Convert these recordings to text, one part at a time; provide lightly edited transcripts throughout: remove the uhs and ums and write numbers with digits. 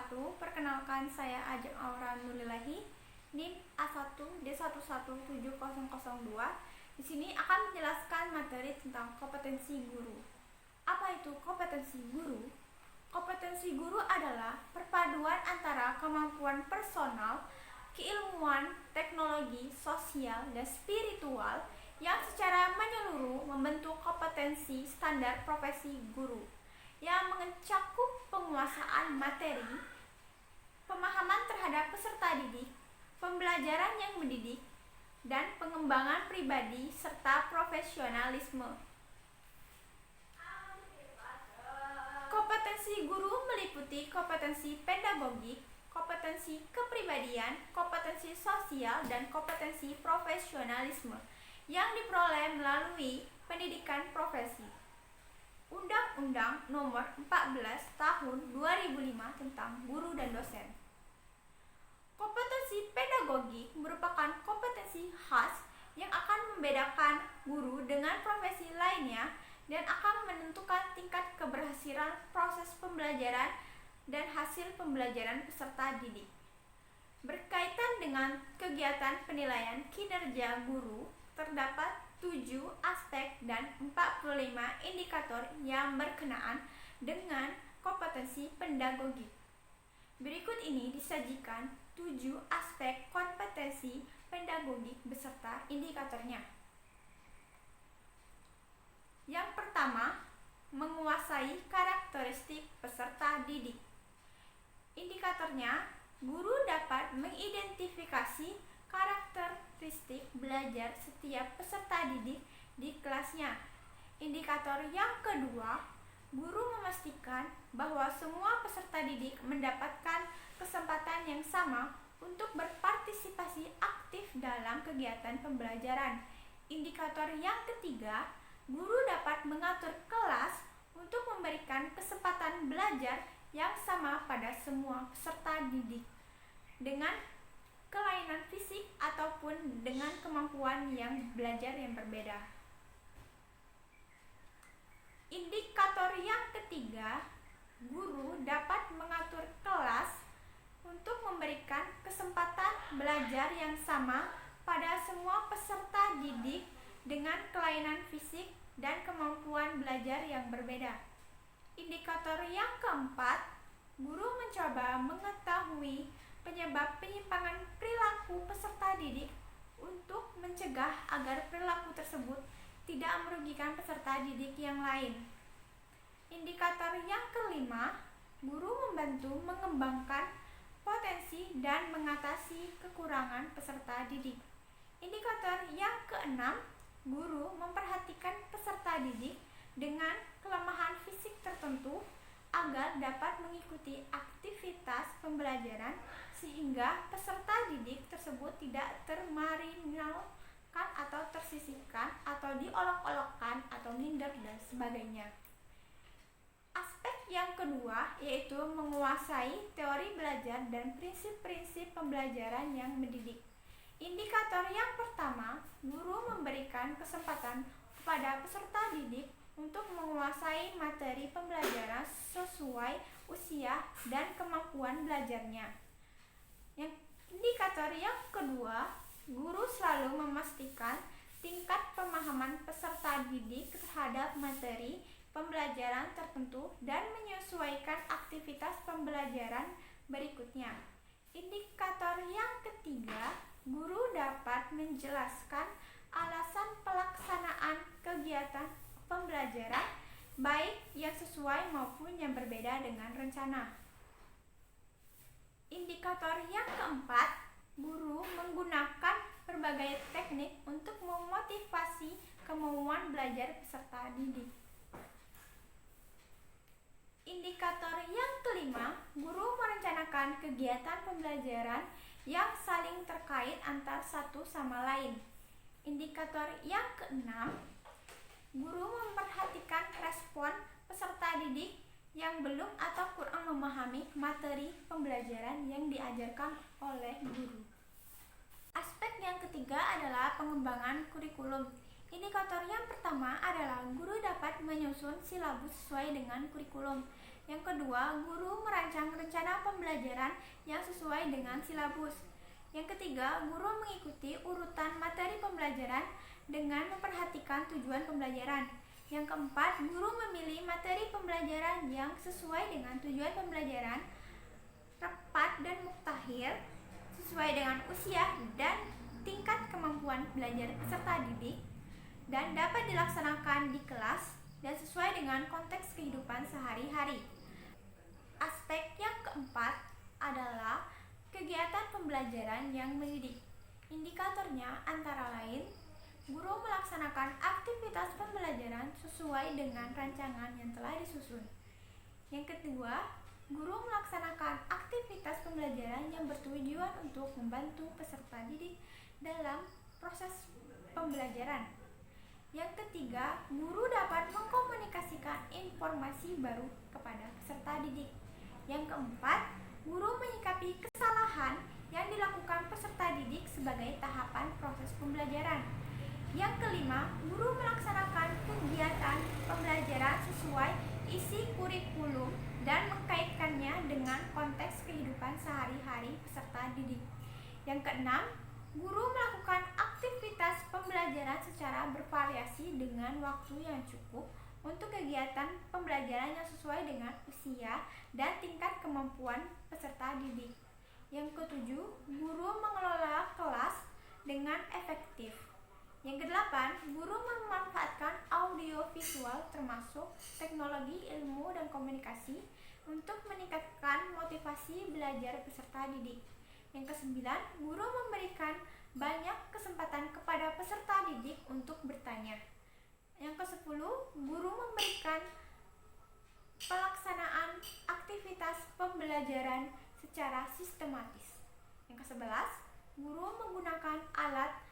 Perkenalkan, saya Ajeng Aura Nulilahi, NIM A1D1170002. Di sini akan menjelaskan materi tentang kompetensi guru. Apa itu kompetensi guru? Kompetensi guru adalah perpaduan antara kemampuan personal, keilmuan, teknologi, sosial, dan spiritual yang secara menyeluruh membentuk kompetensi standar profesi guru yang mencakup penguasaan materi, pemahaman terhadap peserta didik, pembelajaran yang mendidik, dan pengembangan pribadi serta profesionalisme. Kompetensi guru meliputi kompetensi pedagogik, kompetensi kepribadian, kompetensi sosial, dan kompetensi profesionalisme yang diperoleh melalui pendidikan profesi. Undang-Undang Nomor 14 Tahun 2005 tentang Guru dan Dosen. Kompetensi pedagogik merupakan kompetensi khas yang akan membedakan guru dengan profesi lainnya dan akan menentukan tingkat keberhasilan proses pembelajaran dan hasil pembelajaran peserta didik. Berkaitan dengan kegiatan penilaian kinerja guru, terdapat 7 aspek dan 45 indikator yang berkenaan dengan kompetensi pedagogik. Berikut ini disajikan 7 aspek kompetensi pedagogik beserta indikatornya. Yang pertama, menguasai karakteristik peserta didik. Indikatornya, guru dapat mengidentifikasi karakteristik belajar setiap peserta didik di kelasnya. Indikator yang kedua, guru memastikan bahwa semua peserta didik mendapatkan kesempatan yang sama untuk berpartisipasi aktif dalam kegiatan pembelajaran. Indikator yang ketiga, guru dapat mengatur kelas untuk memberikan kesempatan belajar yang sama pada semua peserta didik dengan kelainan fisik ataupun dengan kemampuan yang belajar yang berbeda. Indikator yang ketiga, guru dapat mengatur kelas untuk memberikan kesempatan belajar yang sama pada semua peserta didik dengan kelainan fisik dan kemampuan belajar yang berbeda. Indikator yang keempat, guru mencoba mengetahui penyebab penyimpangan perilaku peserta didik untuk mencegah agar perilaku tersebut tidak merugikan peserta didik yang lain. Indikator yang kelima, guru membantu mengembangkan potensi dan mengatasi kekurangan peserta didik. Indikator yang keenam, guru memperhatikan peserta didik dengan kelemahan fisik tertentu agar dapat mengikuti aktivitas pembelajaran sehingga peserta didik tersebut tidak termarginalkan atau tersisihkan atau diolok-olokkan atau minder dan sebagainya. Aspek yang kedua yaitu menguasai teori belajar dan prinsip-prinsip pembelajaran yang mendidik. Indikator yang pertama, guru memberikan kesempatan kepada peserta didik untuk menguasai materi pembelajaran sesuai usia dan kemampuan belajarnya. Yang indikator yang kedua, guru selalu memastikan tingkat pemahaman peserta didik terhadap materi pembelajaran tertentu dan menyesuaikan aktivitas pembelajaran berikutnya. Indikator yang ketiga, guru dapat menjelaskan alasan pelaksanaan kegiatan pembelajaran baik yang sesuai maupun yang berbeda dengan rencana. Indikator yang keempat, guru menggunakan berbagai teknik untuk memotivasi kemauan belajar peserta didik. Indikator yang kelima, guru merencanakan kegiatan pembelajaran yang saling terkait antar satu sama lain. Indikator yang keenam, guru memperhatikan respon peserta didik yang belum atau kurang memahami materi pembelajaran yang diajarkan oleh guru. Aspek yang ketiga adalah pengembangan kurikulum. Indikator yang pertama adalah guru dapat menyusun silabus sesuai dengan kurikulum. Yang kedua, guru merancang rencana pembelajaran yang sesuai dengan silabus. Yang ketiga, guru mengikuti urutan materi pembelajaran dengan memperhatikan tujuan pembelajaran. Yang keempat, guru memilih materi pembelajaran yang sesuai dengan tujuan pembelajaran, tepat dan muktahil, sesuai dengan usia dan tingkat kemampuan belajar peserta didik, dan dapat dilaksanakan di kelas dan sesuai dengan konteks kehidupan sehari-hari. Aspek yang keempat adalah kegiatan pembelajaran yang mendidik. Indikatornya antara lain, guru melaksanakan aktivitas pembelajaran sesuai dengan rancangan yang telah disusun. Yang kedua, guru melaksanakan aktivitas pembelajaran yang bertujuan untuk membantu peserta didik dalam proses pembelajaran. Yang ketiga, guru dapat mengkomunikasikan informasi baru kepada peserta didik. Yang keempat, guru menyikapi kesalahan yang dilakukan peserta didik sebagai tahapan proses pembelajaran. Yang kelima, guru melaksanakan kegiatan pembelajaran sesuai isi kurikulum dan mengkaitkannya dengan konteks kehidupan sehari-hari peserta didik. Yang keenam, guru melakukan aktivitas pembelajaran secara bervariasi dengan waktu yang cukup untuk kegiatan pembelajaran yang sesuai dengan usia dan tingkat kemampuan peserta didik. Yang ketujuh, guru mengelola kelas dengan efektif. Yang kedelapan, guru memanfaatkan audio visual termasuk teknologi ilmu dan komunikasi untuk meningkatkan motivasi belajar peserta didik. Yang kesembilan, guru memberikan banyak kesempatan kepada peserta didik untuk bertanya. Yang kesepuluh, guru memberikan pelaksanaan aktivitas pembelajaran secara sistematis. Yang kesebelas, guru menggunakan alat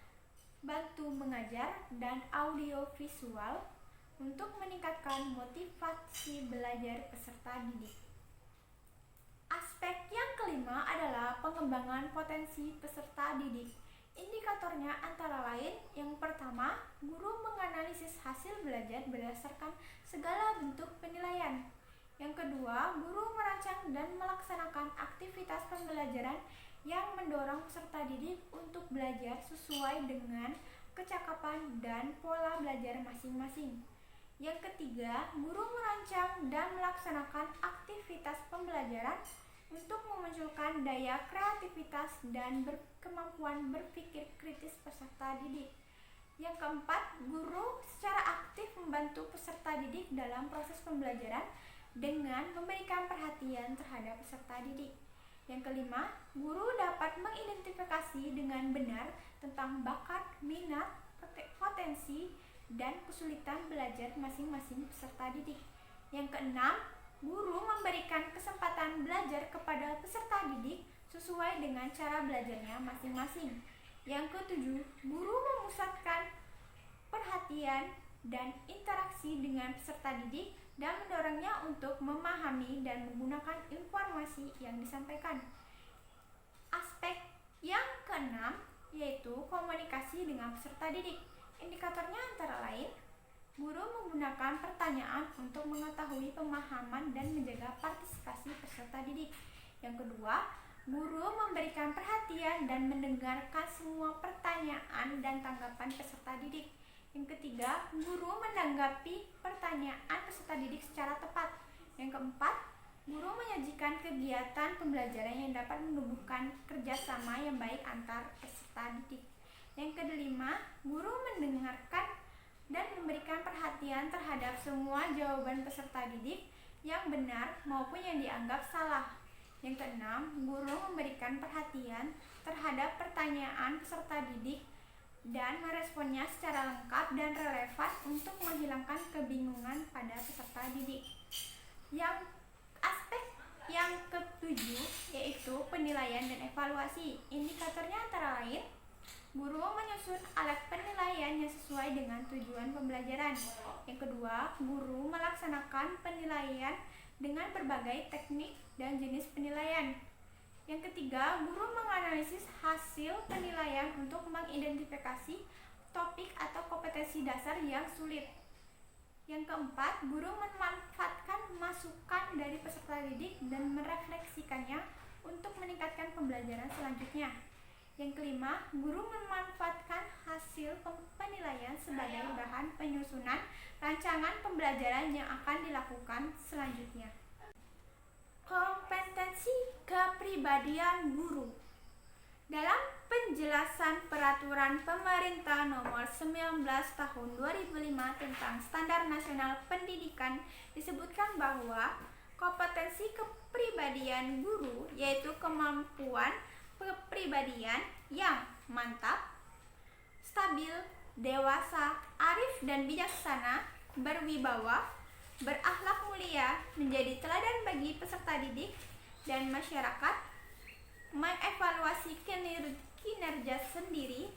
bantu mengajar dan audio visual untuk meningkatkan motivasi belajar peserta didik. Aspek yang kelima adalah pengembangan potensi peserta didik. Indikatornya antara lain, yang pertama, guru menganalisis hasil belajar berdasarkan segala bentuk penilaian. Yang kedua, guru merancang dan melaksanakan aktivitas pembelajaran yang mendorong peserta didik untuk belajar sesuai dengan kecakapan dan pola belajar masing-masing. Yang ketiga, guru merancang dan melaksanakan aktivitas pembelajaran untuk memunculkan daya kreativitas dan kemampuan berpikir kritis peserta didik. Yang keempat, guru secara aktif membantu peserta didik dalam proses pembelajaran dengan memberikan perhatian terhadap peserta didik. Yang kelima, guru dapat mengidentifikasi dengan benar tentang bakat, minat, potensi, dan kesulitan belajar masing-masing peserta didik. Yang keenam, guru memberikan kesempatan belajar kepada peserta didik sesuai dengan cara belajarnya masing-masing. Yang ketujuh, guru memusatkan perhatian dan interaksi dengan peserta didik dan mendorongnya untuk memahami dan menggunakan informasi yang disampaikan. Aspek yang keenam yaitu komunikasi dengan peserta didik. Indikatornya antara lain, guru menggunakan pertanyaan untuk mengetahui pemahaman dan menjaga partisipasi peserta didik. Yang kedua, guru memberikan perhatian dan mendengarkan semua pertanyaan dan tanggapan peserta didik. Yang ketiga, guru menanggapi pertanyaan peserta didik secara tepat. Yang keempat, guru menyajikan kegiatan pembelajaran yang dapat menumbuhkan kerjasama yang baik antar peserta didik. Yang kelima, guru mendengarkan dan memberikan perhatian terhadap semua jawaban peserta didik yang benar maupun yang dianggap salah. Yang keenam, guru memberikan perhatian terhadap pertanyaan peserta didik dan meresponnya secara lengkap dan relevan untuk menghilangkan kebingungan pada peserta didik. Yang aspek yang ketujuh yaitu penilaian dan evaluasi. Indikatornya antara lain, guru menyusun alat penilaian yang sesuai dengan tujuan pembelajaran. Yang kedua, guru melaksanakan penilaian dengan berbagai teknik dan jenis penilaian. Yang ketiga, guru menganalisis hasil penilaian untuk mengidentifikasi topik atau kompetensi dasar yang sulit. Yang keempat, guru memanfaatkan masukan dari peserta didik dan merefleksikannya untuk meningkatkan pembelajaran selanjutnya. Yang kelima, guru memanfaatkan hasil penilaian sebagai bahan penyusunan rancangan pembelajaran yang akan dilakukan selanjutnya. Kompetensi kepribadian guru. Dalam penjelasan Peraturan Pemerintah Nomor 19 Tahun 2005 tentang Standar Nasional Pendidikan disebutkan bahwa kompetensi kepribadian guru yaitu kemampuan kepribadian yang mantap, stabil, dewasa, arif dan bijaksana, berwibawa, berakhlak mulia, menjadi teladan bagi peserta didik dan masyarakat, mengevaluasi kinerja sendiri,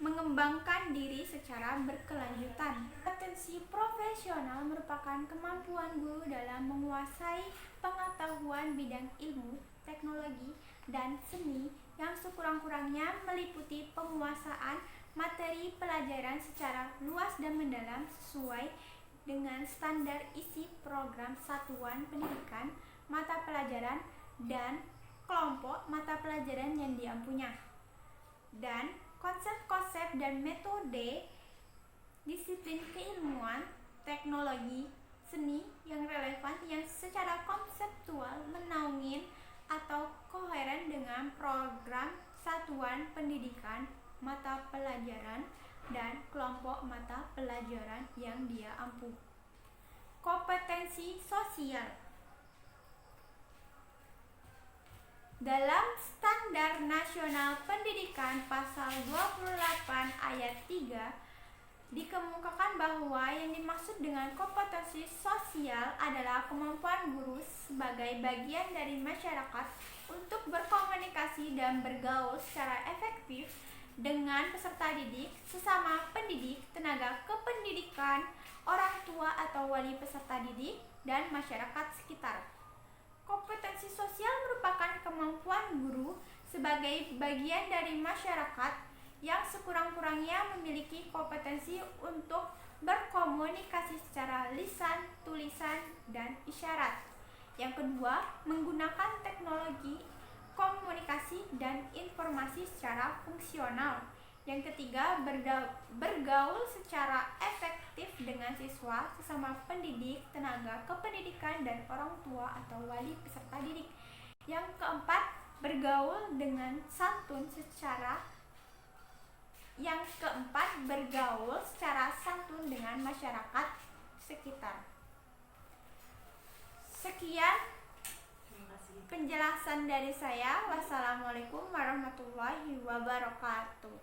mengembangkan diri secara berkelanjutan. Kompetensi profesional merupakan kemampuan guru dalam menguasai pengetahuan bidang ilmu, teknologi, dan seni yang sekurang-kurangnya meliputi penguasaan materi pelajaran secara luas dan mendalam sesuai dengan standar isi program satuan pendidikan, mata pelajaran, dan kelompok mata pelajaran yang diampunya, dan konsep-konsep dan metode disiplin keilmuan, teknologi, seni yang relevan yang secara konseptual menaungin atau koheren dengan program satuan pendidikan, mata pelajaran, dan kelompok mata pelajaran yang dia ampu. Kompetensi sosial. Dalam Standar Nasional Pendidikan Pasal 28 Ayat 3 dikemukakan bahwa yang dimaksud dengan kompetensi sosial adalah kemampuan guru sebagai bagian dari masyarakat untuk berkomunikasi dan bergaul secara efektif dengan peserta didik, sesama pendidik, tenaga kependidikan, orang tua atau wali peserta didik, dan masyarakat sekitar. Kompetensi sosial merupakan kemampuan guru sebagai bagian dari masyarakat yang sekurang-kurangnya memiliki kompetensi untuk berkomunikasi secara lisan, tulisan, dan isyarat. Yang kedua, menggunakan teknologi komunikasi dan informasi secara fungsional. Yang ketiga, bergaul secara efektif dengan siswa, sesama pendidik, tenaga kependidikan, dan orang tua atau wali peserta didik. Yang keempat, bergaul dengan santun secara dengan masyarakat sekitar. Sekian penjelasan dari saya. Wassalamualaikum warahmatullahi wabarakatuh.